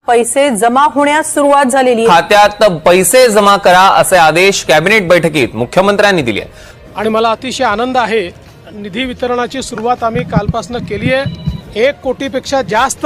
पैसे जमा होण्यास सुरुवात झालेली आहे। खात्यात पैसे जमा करा असे आदेश कॅबिनेट बैठकीत मुख्यमंत्र्यांनी दिले आहेत। आणि मला अतिशय आनंद आहे, निधी वितरणाची सुरुवात आम्ही कालपासून केली आहे। 1 कोटीपेक्षा जास्त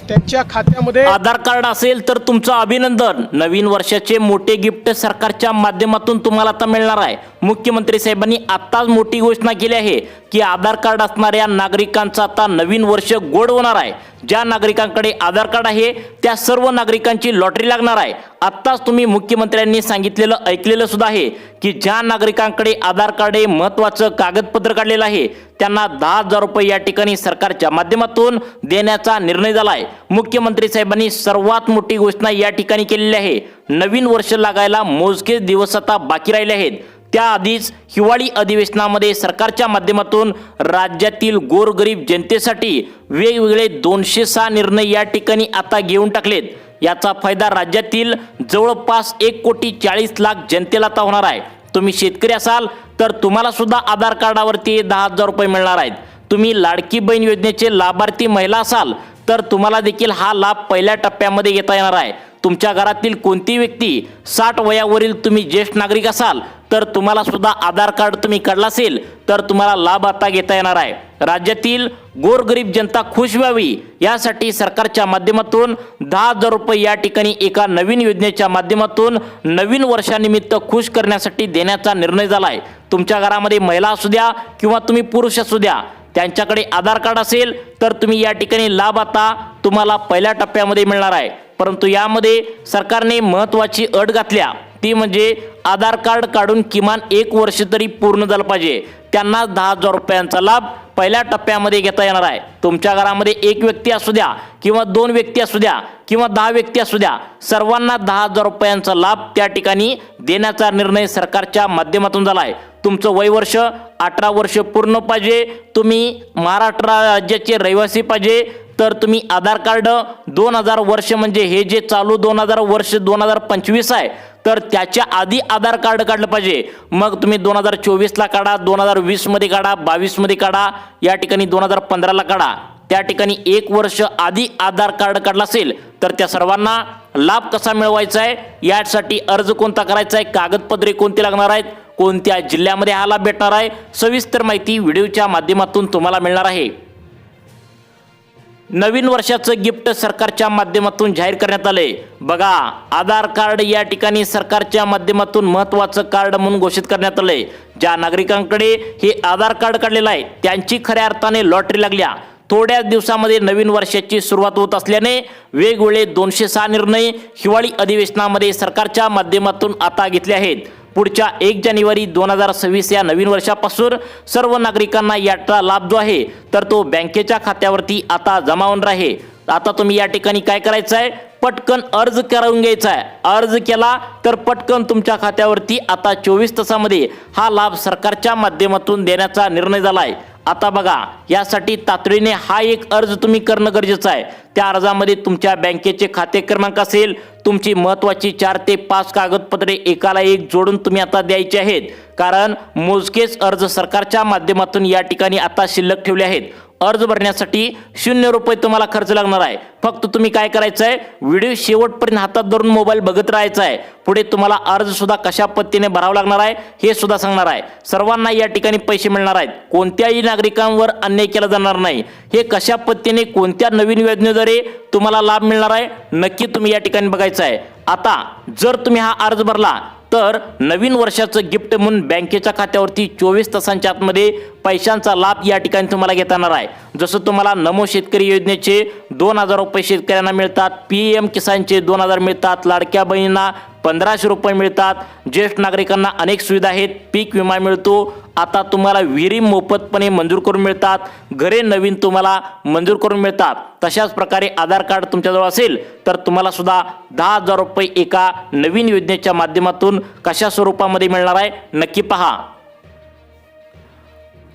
त्यांच्या खात्यामध्ये आधार कार्ड असेल तर तुमचं अभिनंदन। नवीन वर्षाचे मोठे गिफ्ट सरकारच्या माध्यमातून तुम्हाला आता मिळणार आहे। मुख्यमंत्री साहेबांनी आताच मोठी घोषणा केली आहे की आधार कार्ड असणाऱ्या नागरिकांचा आता नवीन वर्ष गोड होणार आहे। ज्या नागरिकांकडे आधार कार्ड आहे त्या सर्व नागरिकांची लॉटरी लागणार आहे। आत्ताच तुम्ही मुख्यमंत्र्यांनी सांगितलेलं ऐकलेलं सुद्धा आहे की ज्या नागरिकांकडे आधार कार्ड हे महत्त्वाचं कागदपत्र काढलेलं आहे त्यांना 10,000 रुपये या ठिकाणी सरकारच्या माध्यमातून देण्याचा निर्णय झाला आहे। मुख्यमंत्री साहेबांनी सर्वात मोठी घोषणा या ठिकाणी केलेली आहे। नवीन वर्ष लागायला मोजकेच दिवस आता बाकी राहिले आहेत। त्याआधीच हिवाळी अधिवेशनामध्ये सरकारच्या माध्यमातून राज्यातील गोरगरीब जनतेसाठी वेगवेगळे 206 निर्णय या ठिकाणी आता घेऊन टाकलेत। याचा फायदा राज्यातील जवळपास 1,40,00,000 जनतेला आता होणार आहे। तुम्ही शेतकरी असाल तर तुम्हाला सुद्धा आधार कार्डावरती 10,000 रुपये मिळणार आहेत। तुम्ही लाडकी बहीण योजनेचे लाभार्थी महिला असाल तर तुम्हाला देखील हा लाभ पहिल्या टप्प्यामध्ये घेता येणार आहे। तुमच्या घरातील कोणती व्यक्ती 60 वयावरील तुम्ही ज्येष्ठ नागरिक असाल तर तुम्हाला सुद्धा आधार कार्ड तुम्ही काढला असेल तर तुम्हाला लाभ आता घेता येणार आहे। राज्यातील गोरगरीब जनता खुश व्हावी यासाठी सरकारच्या माध्यमातून 10,000 रुपये या ठिकाणी एका नवीन योजनेच्या माध्यमातून नवीन वर्षानिमित्त खुश करण्यासाठी देण्याचा निर्णय झाला आहे। तुमच्या घरामध्ये महिला असू द्या किंवा तुम्ही पुरुष असू द्या, त्यांच्याकडे आधार कार्ड असेल तर तुम्ही या ठिकाणी लाभ आता तुम्हाला पहिल्या टप्प्यामध्ये मिळणार आहे। परंतु यामध्ये सरकारने महत्त्वाची अट घातल्या, ती म्हणजे आधार कार्ड काढून किमान 1 वर्ष तरी पूर्ण झालं पाहिजे। त्यांना 10,000 रुपयांचा लाभ पहिल्या टप्प्यामध्ये घेता येणार आहे। तुमच्या घरामध्ये 1 व्यक्ती असू द्या किंवा 2 व्यक्ती असू द्या किंवा 10 व्यक्ती असू द्या, सर्वांना 10,000 रुपयांचा लाभ त्या ठिकाणी देण्याचा निर्णय सरकारच्या माध्यमातून झाला आहे। तुमचं वय वर्ष 18 वर्ष पूर्ण पाहिजे, तुम्ही महाराष्ट्र राज्याचे रहिवासी पाहिजे तर तुम्ही आधार कार्ड 2000 वर्ष म्हणजे हे जे चालू 2000 वर्ष 2025 आहे तर त्याच्या आधी आधार कार्ड काढलं पाहिजे। मग तुम्ही 2024ला काढा, 2020 मध्ये काढा, 22 मध्ये काढा, या ठिकाणी 2015ला काढा। त्या ठिकाणी 1 वर्ष आधी आधार कार्ड काढला असेल तर त्या सर्वांना लाभ कसा मिळवायचा आहे, यासाठी अर्ज कोणता करायचा आहे, कागदपत्रे कोणती लागणार आहेत, कोणत्या जिल्ह्यामध्ये हा लाभ भेटणार आहे, सविस्तर माहिती व्हिडिओच्या माध्यमातून तुम्हाला मिळणार आहे। नवीन वर्षाचं गिफ्ट सरकारच्या माध्यमातून जाहीर करण्यात आले। बघा, आधार कार्ड या ठिकाणी सरकारच्या माध्यमातून महत्त्वाचं कार्ड म्हणून घोषित करण्यात आले। ज्या नागरिकांकडे हे आधार कार्ड काढलेलं आहे त्यांची खऱ्या अर्थाने लॉटरी लागल्या। थोड्याच दिवसामध्ये नवीन वर्षाची सुरुवात होत असल्याने वेगवेगळे 206 निर्णय हिवाळी अधिवेशनामध्ये सरकारच्या माध्यमातून आता घेतले आहेत। पुढच्या 1 जानेवारी 2026 या नवीन वर्षापासून सर्व नागरिकांना याचा लाभ जो आहे तर तो बँकेच्या खात्यावरती आता जमा होणार आहे। आता तुम्ही या ठिकाणी काय करायचं आहे, पटकन अर्ज करून घ्यायचा आहे। अर्ज केला तर पटकन तुमच्या खात्यावरती आता 24 तासामध्ये हा लाभ सरकारच्या माध्यमातून देण्याचा निर्णय झाला आहे। आता बघा, यासाठी तातडीने हा एक अर्ज तुम्ही करणं गरजेचं आहे। त्या अर्जामध्ये तुमच्या बँकेचे खाते क्रमांक असेल, तुमची महत्त्वाची 4 ते 5 कागदपत्रे एकाला एक जोडून तुम्ही आता द्यायचे आहेत, कारण मोजकेच अर्ज सरकारच्या माध्यमातून या ठिकाणी आता शिल्लक ठेवले आहेत। अर्ज भरण्यासाठी 0 रुपये तुम्हाला खर्च लागणार आहे। फक्त तुम्ही काय करायचं आहे, व्हिडिओ शेवटपर्यंत हातात धरून मोबाईल बघत राहायचा आहे। पुढे तुम्हाला अर्ज सुद्धा कशा पद्धतीने भरावा लागणार आहे हे सुद्धा सांगणार आहे। सर्वांना या ठिकाणी पैसे मिळणार आहेत, कोणत्याही नागरिकांवर अन्याय केला जाणार नाही। हे कशा पद्धतीने कोणत्या नवीन योजनेद्वारे तुम्हाला लाभ मिळणार आहे नक्की तुम्ही या ठिकाणी बघायचं आहे। आता जर तुम्ही हा अर्ज भरला तर नवीन वर्षाचं गिफ्ट म्हणून बँकेच्या खात्यावरती 24 तासांच्या आतमध्ये पैशांचा लाभ या ठिकाणी तुम्हाला घेता येणार आहे। जसं तुम्हाला नमो शेतकरी योजनेचे 2,000 रुपये शेतकऱ्यांना मिळतात, PM किसानचे 2,000 मिळतात, लाडक्या बहिणींना 1500 रुपये मिळतात, ज्येष्ठ नागरिकांना अनेक सुविधा आहेत, पीक विमा मिळतो। आता तुम्हाला विहिरी मोफतपणे मंजूर करून मिळतात, घरे नवीन तुम्हाला मंजूर करून मिळतात। तशाच प्रकारे आधार कार्ड तुमच्याजवळ असेल तर तुम्हाला सुद्धा 10,000 रुपये एका नवीन योजनेच्या माध्यमातून कशा स्वरूपामध्ये मिळणार आहे नक्की पहा।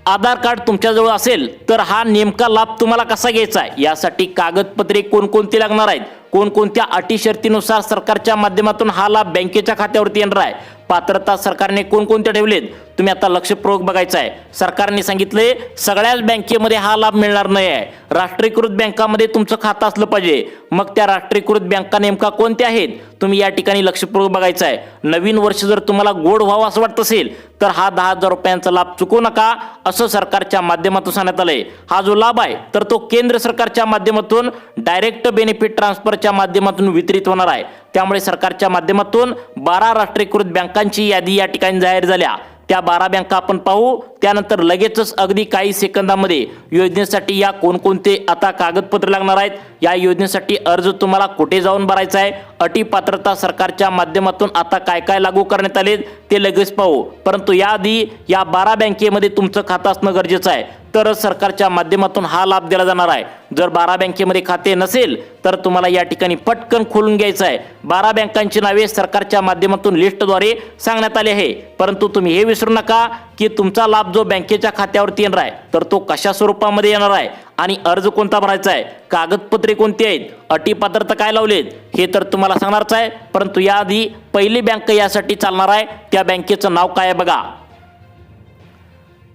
आधार कार्ड तुमच्याजवळ असेल तर हा नेमका लाभ तुम्हाला कसा घ्यायचा आहे, यासाठी कागदपत्रे कोणकोणती लागणार आहेत, कोणकोणत्या अटी शर्तीनुसार सरकारच्या माध्यमातून हा लाभ बँकेच्या खात्यावरती येणार आहे, पात्रता सरकारने कोणकोणत्या ठेवलेत, तुम्ही आता लक्षपूर्वक बघायचं आहे. सरकारने सांगितले सगळ्याच बँकेमध्ये हा लाभ मिळणार नाही आहे. राष्ट्रीयकृत बँकामध्ये तुमचं खातं असलं पाहिजे. मग त्या राष्ट्रीयकृत बँका नेमका कोणत्या आहेत तुम्ही या ठिकाणी लक्षपूर्वक बघायचं आहे. नवीन वर्ष जर तुम्हाला गोड व्हावं असं वाटत असेल तर हा 10,000 रुपयांचा लाभ चुकू नका असं सरकारच्या माध्यमातून सांगण्यात आलंय. हा जो लाभ आहे तर तो केंद्र सरकारच्या माध्यमातून डायरेक्ट बेनिफिट ट्रान्सफरच्या माध्यमातून वितरित होणार आहे. त्यामुळे सरकारच्या माध्यमातून 12 राष्ट्रीयकृत बँकांची यादी या ठिकाणी जाहीर झाल्या. त्या 12 बँका आपण पाहू. त्यानंतर लगेचच अगदी काही सेकंदामध्ये योजनेसाठी या कोणकोणते आता कागदपत्र लागणार आहेत, या योजनेसाठी अर्ज तुम्हाला कुठे जाऊन भरायचा आहे, अटी पात्रता सरकारच्या माध्यमातून आता काय काय लागू करण्यात आले ते लगेच पाहू. परंतु याआधी या 12 बँकेमध्ये तुमचं खातं असणं गरजेचं आहे तरच सरकारच्या माध्यमातून हा लाभ दिला जाणार आहे. जर 12 बँकेमध्ये खाते नसेल तर तुम्हाला या ठिकाणी पटकन खोलून घ्यायचं आहे. 12 बँकांची नावे सरकारच्या माध्यमातून लिस्टद्वारे सांगण्यात आले आहे. परंतु तुम्ही हे विसरू नका की तुमचा लाभ जो बँकेच्या खात्यावरती येणार आहे तर तो कशा स्वरूपामध्ये येणार आहे आणि अर्ज कोणता भरायचा आहे, कागदपत्रे कोणती आहेत, अटी पात्रता काय लावलेत हे तर तुम्हाला सांगणारच आहे. परंतु याआधी पहिली बँक यासाठी चालणार आहे त्या बँकेचं नाव काय आहे बघा.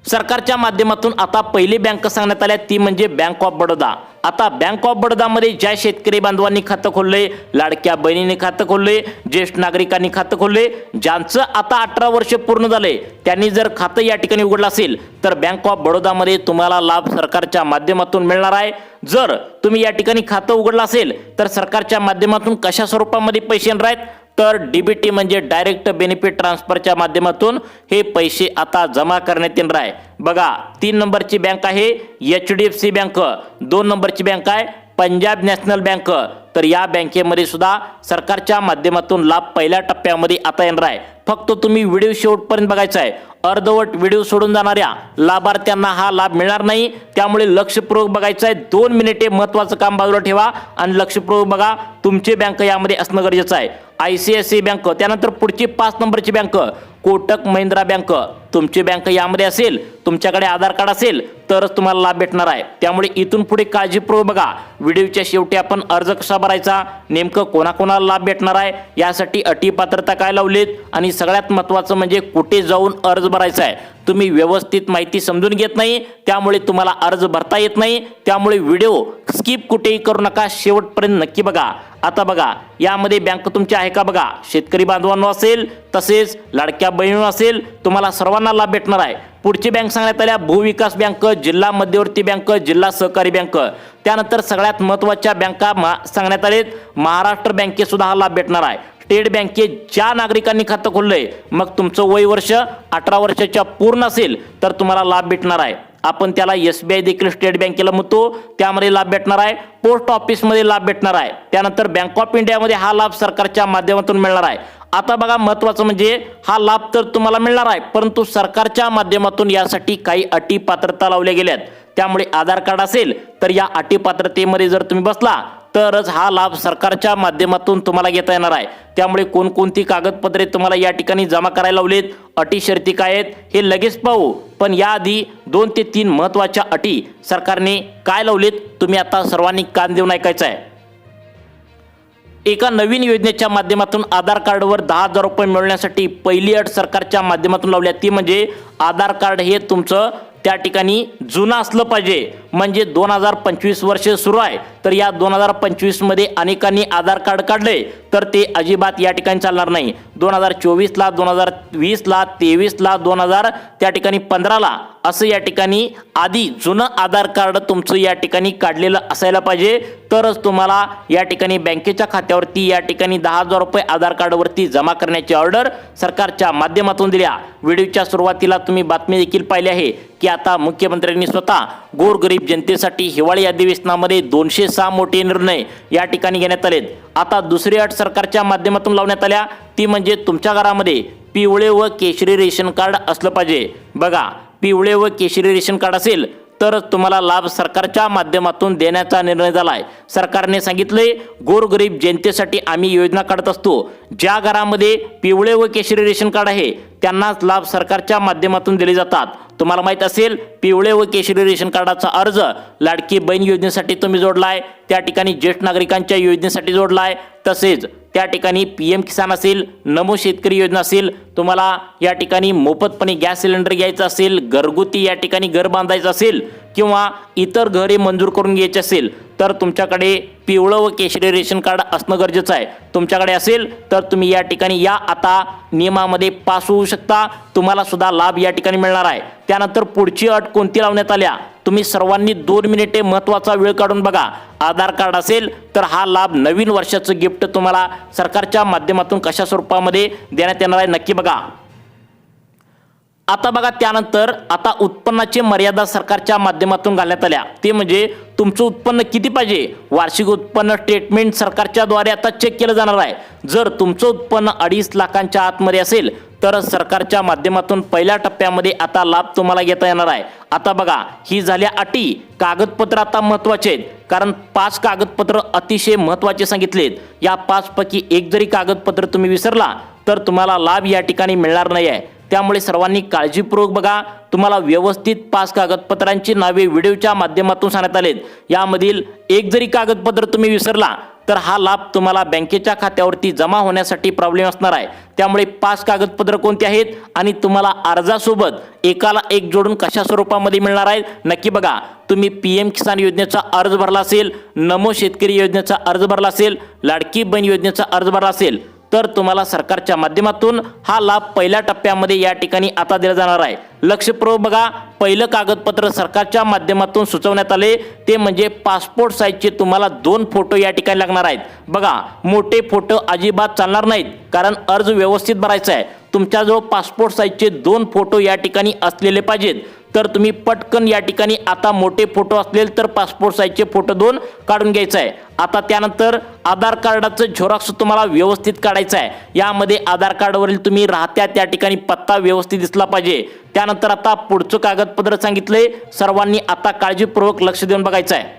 सरकारच्या माध्यमातून आता पहिली बँक सांगण्यात आल्या ती म्हणजे बँक ऑफ बडोदा. आता बँक ऑफ बडोदामध्ये ज्या शेतकरी बांधवांनी खातं खोलले, लाडक्या बहिणीने खातं खोलले, ज्येष्ठ नागरिकांनी खातं खोलले, ज्यांचं आता 18 वर्ष पूर्ण झाले त्यांनी जर खातं या ठिकाणी उघडलं असेल तर बँक ऑफ बडोदामध्ये तुम्हाला लाभ सरकारच्या माध्यमातून मिळणार आहे. जर तुम्ही या ठिकाणी खातं उघडलं असेल तर सरकारच्या माध्यमातून कशा स्वरूपामध्ये पैसे येणार आहेत तर डीबीटी म्हणजे डायरेक्ट बेनिफिट ट्रान्सफरच्या माध्यमातून हे पैसे आता जमा करण्यात येणार आहे. बघा 3 नंबरची बँक आहे HDFC बँक, 2 नंबरची बँक आहे पंजाब नॅशनल बँक. तर या बँकेमध्ये सुद्धा सरकारच्या माध्यमातून लाभ पहिल्या टप्प्यामध्ये आता येणार आहे. फक्त तुम्ही व्हिडिओ शेवटपर्यंत बघायचा आहे. अर्धवट व्हिडिओ सोडून जाणाऱ्या लाभार्थ्यांना हा लाभ मिळणार नाही. त्यामुळे लक्षपूर्वक बघायचं आहे. 2 मिनिटे महत्त्वाचं काम बाजूला ठेवा आणि लक्षपूर्वक बघा. तुमची बँक यामध्ये असणं गरजेचं आहे. ICICI बँक, त्यानंतर पुढची 5 नंबरची बँक कोटक महिंद्रा बँक. तुमची बँक यामध्ये असेल, तुमच्याकडे आधार कार्ड असेल तरच तुम्हाला लाभ भेटणार आहे. त्यामुळे इथून पुढे काळजीपूर्वक बघा. व्हिडिओच्या शेवटी आपण अर्ज कसा भरायचा, नेमकं कोणाकोणाला लाभ भेटणार आहे, यासाठी अटी पात्रता काय लावलीत आणि सगळ्यात महत्त्वाचं म्हणजे कुठे जाऊन अर्ज भरायचा आहे. तुम्ही व्यवस्थित माहिती समजून घेत नाही त्यामुळे तुम्हाला अर्ज भरता येत नाही. त्यामुळे व्हिडिओ स्किप कुठेही करू नका, शेवटपर्यंत नक्की बघा. आता बघा यामध्ये बँक तुमची आहे का बघा. शेतकरी बांधवांनो असेल तसेच लाडक्या बहिणींनो असेल तुम्हाला सर्वांना लाभ भेटणार आहे. पुढची बँक सांगण्यात आल्या भूविकास बँक, जिल्हा मध्यवर्ती बँक, जिल्हा सहकारी बँक. त्यानंतर सगळ्यात महत्त्वाच्या बँका सांगण्यात आलेत. महाराष्ट्र बँकेत सुद्धा हा लाभ भेटणार आहे. स्टेट बँकेत ज्या नागरिकांनी खातं खोललंय मग तुमचं वय वर्ष 18 वर्षाच्या पूर्ण असेल तर तुम्हाला लाभ भेटणार आहे. आपण त्याला SBI देखील स्टेट बँकेला म्हणतो, त्यामध्ये लाभ भेटणार आहे. पोस्ट ऑफिसमध्ये लाभ भेटणार आहे. त्यानंतर बँक ऑफ इंडियामध्ये हा लाभ सरकारच्या माध्यमातून मिळणार आहे. आता बघा महत्त्वाचं म्हणजे हा लाभ तर तुम्हाला मिळणार आहे परंतु सरकारच्या माध्यमातून यासाठी काही अटी पात्रता लावल्या गेल्यात. त्यामुळे आधार कार्ड असेल तर या अटी पात्रतेमध्ये जर तुम्ही बसला तरच हा लाभ सरकारच्या माध्यमातून तुम्हाला घेता येणार आहे. त्यामुळे कोणकोणती कागदपत्रे तुम्हाला या ठिकाणी जमा करायला लावलीत, अटी शर्ती काय आहेत हे लगेच पाहू. पण याआधी 2 ते 3 महत्त्वाच्या अटी सरकारने काय लावलीत तुम्ही आता सर्वांनी कान देऊन ऐकायचं आहे. एका नवीन योजनेच्या माध्यमातून आधार कार्डवर 10,000 रुपये मिळवण्यासाठी पहिली अट सरकारच्या माध्यमातून लावली ती म्हणजे आधार कार्ड हे तुमचं त्या ठिकाणी जुनं असलं पाहिजे. म्हणजे 2025 वर्ष सुरू आहे तर या 2025 मध्ये अनेकांनी आधार कार्ड काढले तर ते अजिबात या ठिकाणी चालणार नाही. 2024ला, 2020ला, 23ला, 2000 त्या ठिकाणी 15ला असं या ठिकाणी आधी जुनं आधार कार्ड तुमचं या ठिकाणी काढलेलं असायला पाहिजे तरच तुम्हाला या ठिकाणी बँकेच्या खात्यावरती या ठिकाणी 10,000 रुपये आधार कार्डवरती जमा करण्याची ऑर्डर सरकारच्या माध्यमातून दिल्या. व्हिडिओच्या सुरुवातीला तुम्ही बातमी देखील पाहिली आहे की आता मुख्यमंत्र्यांनी स्वतः गोरगरीब जनतेसाठी हिवाळी अधिवेशनामध्ये 206 मोठे निर्णय या ठिकाणी घेण्यात आलेत. आता दुसरी अट सरकारच्या माध्यमातून लावण्यात आल्या ती म्हणजे तुमच्या घरामध्ये पिवळे व केशरी रेशन कार्ड असलं पाहिजे. बघा पिवळे व केशरी रेशन कार्ड असेल तरच तुम्हाला लाभ सरकारच्या माध्यमातून देण्याचा निर्णय झाला आहे. सरकारने सांगितले गोरगरीब जनतेसाठी आम्ही योजना काढत असतो. ज्या घरामध्ये पिवळे व केशरी रेशन कार्ड आहे त्यांनाच लाभ सरकारच्या माध्यमातून दिले जातात. तुम्हाला माहित असेल पिवळे व केशरी रेशन कार्डाचा अर्ज लाडकी बहीण योजनेसाठी तुम्ही जोडलाय, त्या ठिकाणी ज्येष्ठ नागरिकांच्या योजनेसाठी जोडलाय, तसेच त्या ठिकाणी PM किसान असेल, नमो शेतकरी योजना असेल, तुम्हाला या ठिकाणी मोफतपणे गॅस सिलेंडर घ्यायचा असेल, घरगुती या ठिकाणी घर बांधायचं असेल किंवा इतर घरे मंजूर करून घ्यायचे असेल तर तुमच्याकडे पिवळं व केशरी रेशन कार्ड असणं गरजेचं आहे. तुमच्याकडे असेल तर तुम्ही या ठिकाणी या आता नियमामध्ये पास होऊ शकता, तुम्हाला सुद्धा लाभ या ठिकाणी मिळणार आहे. त्यानंतर पुढची अट कोणती लावण्यात आल्या, तुम्ही सर्वांनी 2 मिनिटे महत्त्वाचा वेळ काढून बघा. आधार कार्ड असेल तर हा लाभ नवीन वर्षाचं गिफ्ट तुम्हाला सरकारच्या माध्यमातून कशा स्वरूपामध्ये देण्यात येणार आहे नक्की बघा. आता बघा त्यानंतर आता उत्पन्नाची मर्यादा सरकारच्या माध्यमातून घालण्यात आल्या, ते म्हणजे तुमचं उत्पन्न किती पाहिजे. वार्षिक उत्पन्न स्टेटमेंट सरकारच्या द्वारे आता चेक केलं जाणार आहे. जर तुमचं उत्पन्न 2.5 लाखांच्या आतमध्ये असेल तर सरकारच्या माध्यमातून पहिल्या टप्प्यामध्ये आता लाभ तुम्हाला घेता येणार आहे. आता बघा ही झाल्या अटी. कागदपत्र आता महत्त्वाचे आहेत, कारण 5 कागदपत्र अतिशय महत्त्वाचे सांगितलेत. या 5 पैकी एक जरी कागदपत्र तुम्ही विसरला तर तुम्हाला लाभ या ठिकाणी मिळणार नाही आहे. त्यामुळे सर्वांनी काळजीपूर्वक बघा. तुम्हाला व्यवस्थित 5 कागदपत्रांची नावे व्हिडिओच्या माध्यमातून सांगण्यात आलेत. यामधील एक जरी कागदपत्र तुम्ही विसरला तर हा लाभ तुम्हाला बँकेच्या खात्यावरती जमा होण्यासाठी प्रॉब्लेम असणार आहे. त्यामुळे 5 कागदपत्र कोणती आहेत आणि तुम्हाला अर्जासोबत एकाला एक जोडून कशा स्वरूपामध्ये मिळणार आहेत नक्की बघा. तुम्ही PM किसान योजनेचा अर्ज भरला असेल, नमो शेतकरी योजनेचा अर्ज भरला असेल, लाडकी बहीण योजनेचा अर्ज भरला असेल तर तुम्हाला सरकारच्या माध्यमातून हा लाभ पहिल्या टप्प्यामध्ये या ठिकाणी आता दिला जाणार आहे. लक्षपूर्वक बघा. पहिलं कागदपत्र सरकारच्या माध्यमातून सुचवण्यात आले ते म्हणजे पासपोर्ट साईजचे तुम्हाला 2 फोटो या ठिकाणी लागणार आहेत. बघा मोठे फोटो अजिबात चालणार नाहीत, कारण अर्ज व्यवस्थित भरायचा आहे. तुमच्याजवळ पासपोर्ट साईजचे 2 फोटो या ठिकाणी असलेले पाहिजेत. तर तुम्ही पटकन या ठिकाणी आता मोठे फोटो असलेले तर पासपोर्ट साईजचे फोटो 2 काढून घ्यायचा आहे. आता त्यानंतर आधार कार्डाचं झेरॉक्स तुम्हाला व्यवस्थित काढायचं आहे. यामध्ये आधार कार्डवरील तुम्ही राहत्या त्या ठिकाणी पत्ता व्यवस्थित दिसला पाहिजे. त्यानंतर आता पुढचं कागदपत्र सांगितले, सर्वांनी आता काळजीपूर्वक लक्ष देऊन बघायचं आहे.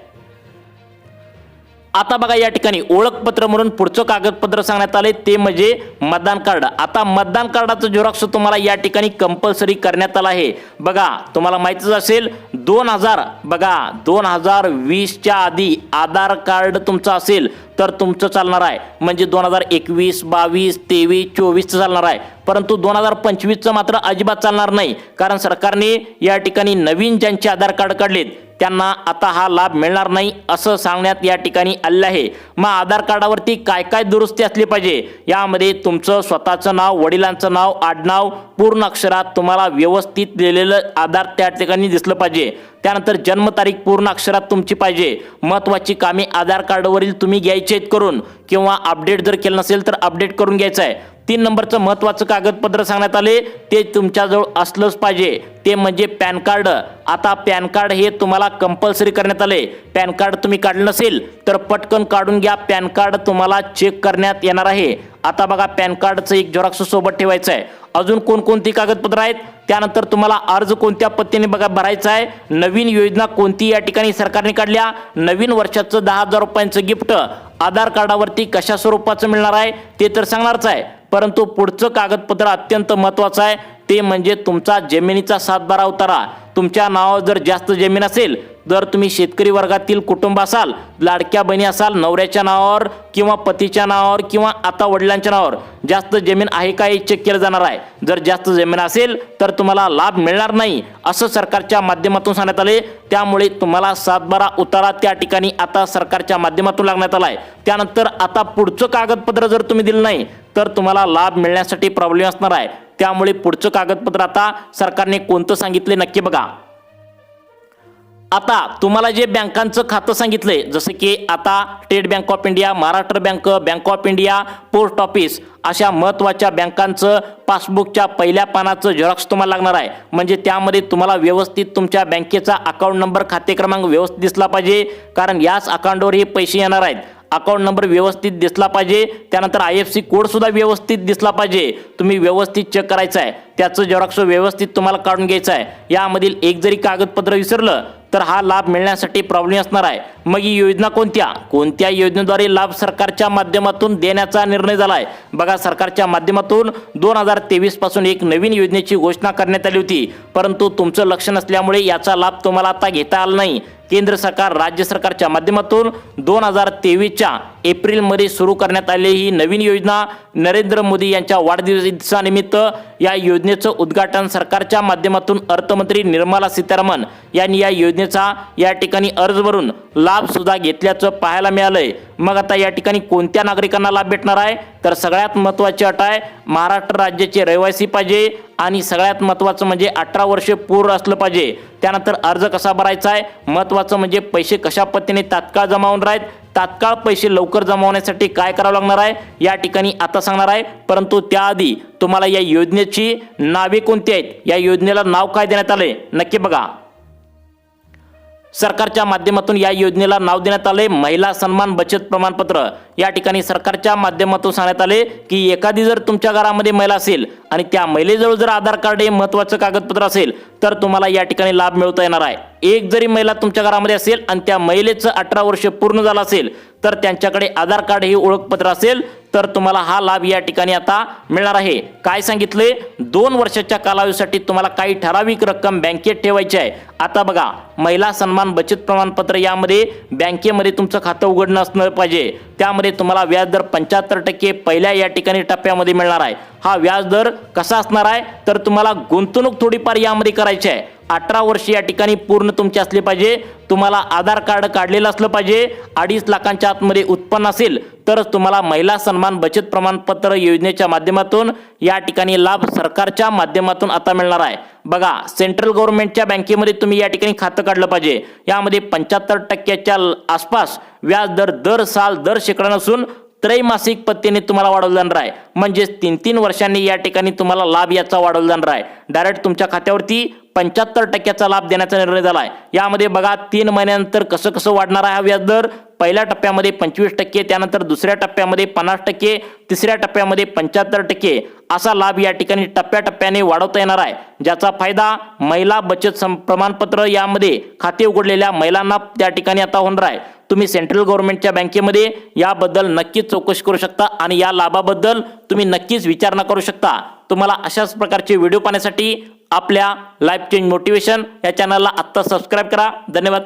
आता बघा या ठिकाणी ओळखपत्र म्हणून पुढचं कागदपत्र सांगण्यात आले ते म्हणजे मतदान कार्ड. आता मतदान कार्डाचं झेरॉक्स तुम्हाला या ठिकाणी कंपल्सरी करण्यात आला आहे. बघा तुम्हाला माहितीच असेल 2020च्या आधी आधार कार्ड तुमचं असेल तर तुमचं चालणार आहे, म्हणजे 2021, 22, 23, 24 चालणार आहे. परंतु 2025चं मात्र अजिबात चालणार नाही, कारण सरकारने या ठिकाणी नवीन ज्यांचे आधार कार्ड काढलेत त्यांना आता हा लाभ मिळणार नाही असं सांगण्यात या ठिकाणी आले आहे. मग आधार कार्डावरती काय काय दुरुस्ती असली पाहिजे, यामध्ये तुमचं स्वतःचं नाव, वडिलांचं नाव, आडनाव पूर्ण अक्षरात तुम्हाला व्यवस्थित लिहिलेलं आधार त्या ठिकाणी दिसलं पाहिजे. त्यानंतर जन्मतारीख पूर्ण अक्षरात तुमची पाहिजे. महत्त्वाची कामे आधार कार्डवरील तुम्ही घ्यायची आहेत करून, किंवा अपडेट जर केलं नसेल तर अपडेट करून घ्यायचं आहे. 3 नंबरचं महत्त्वाचं कागदपत्र सांगण्यात आले ते तुमच्याजवळ असलंच पाहिजे, ते म्हणजे पॅन कार्ड. आता पॅन कार्ड हे तुम्हाला कंपल्सरी करण्यात आले. पॅन कार्ड तुम्ही काढलं नसेल तर पटकन काढून घ्या, पॅन कार्ड तुम्हाला चेक करण्यात येणार आहे. आता बघा पॅन कार्डचं एक झेरॉक्स सोबत ठेवायचं आहे. अजून कोणकोणती कागदपत्र आहेत, त्यानंतर तुम्हाला अर्ज कोणत्या पद्धतीने बघा भरायचा आहे, नवीन योजना कोणती या ठिकाणी सरकारने काढल्या, नवीन वर्षाचं 10,000 रुपयांचं गिफ्ट आधार कार्डावरती कशा स्वरूपाचं मिळणार आहे ते तर सांगणारच आहे. परंतु पुढचं कागदपत्र अत्यंत महत्त्वाचं आहे, ते म्हणजे तुमचा जमिनीचा 7/12 उतारा. तुमच्या नावावर जर जास्त जमीन असेल, जर तुम्ही शेतकरी वर्गातील कुटुंब असाल, लाडक्या बहिणी असाल, नवऱ्याच्या नावावर किंवा पतीच्या नावावर किंवा आता वडिलांच्या नावावर जास्त जमीन आहे का हे चेक केलं जाणार आहे. जर जास्त जमीन असेल तर तुम्हाला लाभ मिळणार नाही असं सरकारच्या माध्यमातून सांगण्यात आले. त्यामुळे तुम्हाला 7/12 उतारा त्या ठिकाणी आता सरकारच्या माध्यमातून लागण्यात आला आहे. त्यानंतर आता पुढचं कागदपत्र जर तुम्ही दिलं नाही तर तुम्हाला लाभ मिळण्यासाठी प्रॉब्लेम असणार आहे. त्यामुळे पुढचं कागदपत्र आता सरकारने कोणतं सांगितले नक्की बघा. आता तुम्हाला जे बँकांचं खातं सांगितलंय, जसं की आता state bank of India, Maharashtra bank, bank of India, post office अशा महत्त्वाच्या बँकांचं पासबुकच्या पहिल्या पानाचं झेरॉक्स तुम्हाला लागणार आहे. म्हणजे त्यामध्ये तुम्हाला व्यवस्थित तुमच्या बँकेचा अकाउंट नंबर, खाते क्रमांक व्यवस्थित दिसला पाहिजे, कारण याच अकाउंटवर हे पैसे येणार आहेत. अकाउंट नंबर व्यवस्थित दिसला पाहिजे. त्यानंतर IFSC कोड सुद्धा व्यवस्थित दिसला पाहिजे. तुम्ही व्यवस्थित चेक करायचं आहे, त्याचं झेरॉक्स व्यवस्थित तुम्हाला काढून घ्यायचं आहे. यामधील एक जरी कागदपत्र विसरलं तर हा लाभ मिळण्यासाठी प्रॉब्लेम असणार आहे. मग ही योजना कोणत्या योजनेद्वारे लाभ सरकारच्या माध्यमातून देण्याचा निर्णय झाला आहे. बघा सरकारच्या माध्यमातून 2023 पासून एक नवीन योजनेची घोषणा करण्यात आली होती, परंतु तुमचं लक्ष नसल्यामुळे याचा लाभ तुम्हाला आता घेता आला नाही. केंद्र सरकार राज्य सरकारच्या माध्यमातून 2023च्या एप्रिलमध्ये सुरू करण्यात आलेली ही नवीन योजना नरेंद्र मोदी यांच्या वाढदिवसानिमित्त या योजनेचं उद्घाटन सरकारच्या माध्यमातून अर्थमंत्री निर्मला सीतारामन यांनी या योजनेचा या ठिकाणी अर्ज भरून लाभ सुद्धा घेतल्याचं पाहायला मिळालंय। मग आता या ठिकाणी कोणत्या नागरिकांना लाभ भेटणार आहे तर सगळ्यात महत्त्वाची अट आहे महाराष्ट्र राज्याचे रहिवासी पाहिजे आणि सगळ्यात महत्त्वाचं म्हणजे 18 वर्षे पूर्ण असलं पाहिजे। त्यानंतर अर्ज कसा भरायचा आहे, महत्त्वाचं म्हणजे पैसे कशा पद्धतीने तात्काळ जमा होणार आहेत, तात्काळ पैसे लवकर जमा होण्यासाठी काय करावं लागणार आहे या ठिकाणी आता सांगणार आहे। परंतु त्याआधी तुम्हाला या योजनेची नावे कोणती आहेत, या योजनेला नाव काय देण्यात आले नक्की बघा। सरकारच्या माध्यमातून या योजनेला नाव देण्यात आले महिला सन्मान बचत प्रमाणपत्र। या ठिकाणी सरकारच्या माध्यमातून सांगण्यात आले की एखादी जर तुमच्या घरामध्ये महिला असेल आणि त्या महिलेजवळ जर आधार कार्ड हे महत्त्वाचं कागदपत्र असेल तर तुम्हाला या ठिकाणी लाभ मिळवता येणार आहे। एक जरी महिला तुमच्या घरामध्ये असेल आणि त्या महिलेचं 18 वर्ष पूर्ण झालं असेल तर त्यांच्याकडे आधार कार्ड हे ओळखपत्र असेल तर तुम्हाला हा लाभ या ठिकाणी आता मिळणार आहे। काय सांगितले 2 वर्षाच्या कालावधीसाठी तुम्हाला काही ठराविक रक्कम बँकेत ठेवायची आहे। आता बघा महिला सन्मान बचत प्रमाणपत्र यामध्ये बँकेमध्ये तुमचं खातं उघडणं असणं पाहिजे। त्यामध्ये तुम्हाला व्याजदर 75% पहिल्या या ठिकाणी टप्प्यामध्ये मिळणार आहे। हा व्याजदर कसा असणार आहे तर तुम्हाला गुंतवणूक थोडीफार यामध्ये करायची आहे। 18 वर्ष या ठिकाणी पूर्ण तुमचे असले पाहिजे, तुम्हाला आधार कार्ड काढलेलं असलं पाहिजे, 2.5 लाखांच्या आतमध्ये उत्पन्न असेल तरच तुम्हाला महिला सन्मान बचत प्रमाणपत्र योजनेच्या माध्यमातून या ठिकाणी लाभ सरकारच्या माध्यमातून आता मिळणार आहे। बघा सेंट्रल गव्हर्नमेंटच्या बँकेमध्ये तुम्ही या ठिकाणी खातं काढलं पाहिजे। यामध्ये 75%च्या आसपास व्याजदर दर साल दर शेकडा नसून त्रैमासिक पद्धतीने तुम्हाला वाढवलं जाणार आहे। म्हणजे 3-3 वर्षांनी या ठिकाणी तुम्हाला लाभ याचा वाढवला जाणार आहे। डायरेक्ट तुमच्या खात्यावरती 75%चा लाभ देण्याचा निर्णय झाला आहे। यामध्ये बघा 3 महिन्यानंतर कसं कसं वाढणार आहे हा व्याजदर। पहिल्या टप्प्यामध्ये 25%, त्यानंतर दुसऱ्या टप्प्यामध्ये 50%, तिसऱ्या टप्प्यामध्ये 75% असा लाभ या ठिकाणी टप्प्याटप्प्याने वाढवता येणार आहे। ज्याचा फायदा महिला बचत प्रमाणपत्र यामध्ये खाते उघडलेल्या महिलांना त्या ठिकाणी आता होणार आहे। तुम्ही सेंट्रल गव्हर्नमेंटच्या बँकेमध्ये याबद्दल नक्कीच चौकशी करू शकता आणि या लाभाबद्दल तुम्ही नक्कीच विचारणा करू शकता। तुम्हाला अशाच प्रकारचे व्हिडिओ पाहण्यासाठी आपल्या लाईफ चेंज मोटिवेशन या चॅनलला आत्ता सबस्क्राईब करा। धन्यवाद।